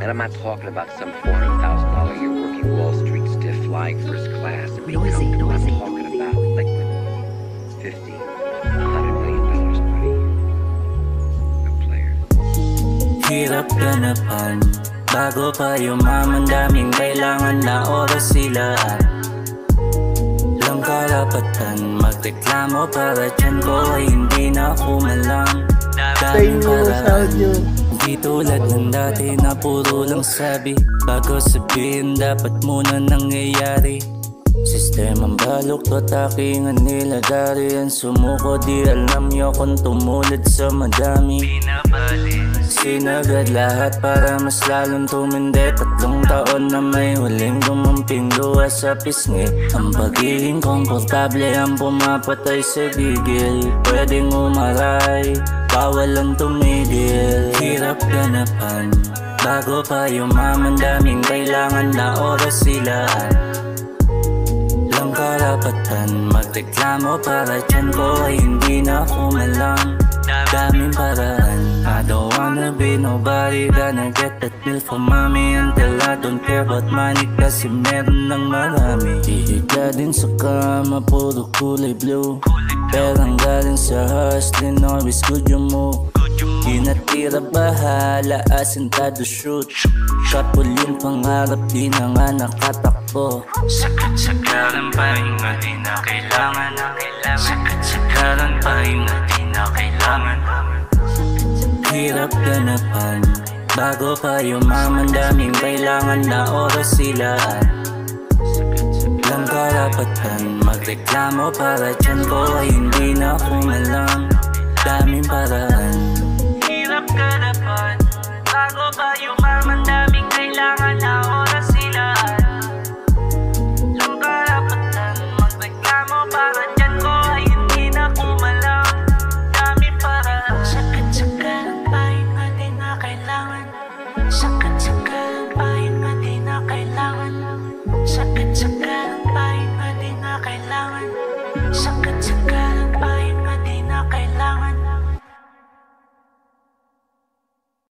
And I'm not talking about some $400,000 a year working Wall Street stiff flying first class. I'm talking about like 50, $100 million, buddy. A player. Hirap ganapan, bago pa yumaman, daming kailangan na oras sila. Lang karapatan, magreklamo para dyan ko ay hindi na kumalang. Daming paraan, di tulad ng dati na puro lang sabi. Bago sabihin dapat muna nangyayari. Sistemang balok, atakingan nila darian. Sumuko, di alam nyo kung tumulad sa madami. Sinagad lahat para mas lalong tumindi. 3 taon na may huling gumamping luha sa pisngi. Ang pagiging komportable ang pumapatay sa gigil. Pwedeng umaray, bawal ang tumigil. Hirap ganapan, bago pa yumaman, daming kailangan na oras sila. Lang karapatan, magreklamo para dyan ko ay hindi na kumalang. Daming paraan, I don't wanna be nobody, gonna get that bill from mommy until I don't care about money kasi meron ng marami. Hihiga din sa kama, puro kulay blue. Perang galing sa hustling, always good yung move. Di natira bahala, asintado shoot. Kapul yung pangarap, di na nga nakatakbo. Sakat-sakaran pa yung di na kailangan. Sakat-sakaran pa yung di na kailangan. Hirap ganapan, bago pa yumaman, daming kailangan na oras sila. Lang karapatan, magreklamo para dyan ko ay hindi na kumalang. Daming paraan. Hirap ganapan, bago pa yumaman, daming kailangan na oras sila. Lang karapatan, magreklamo para dyan ko ay hindi na kumalang. Daming paraan. Sakat-sakaran pa yung di na kailangan. Sakat-sakaran pa yung di na kailangan. Sakat-sakaran pa yung di na kailangan.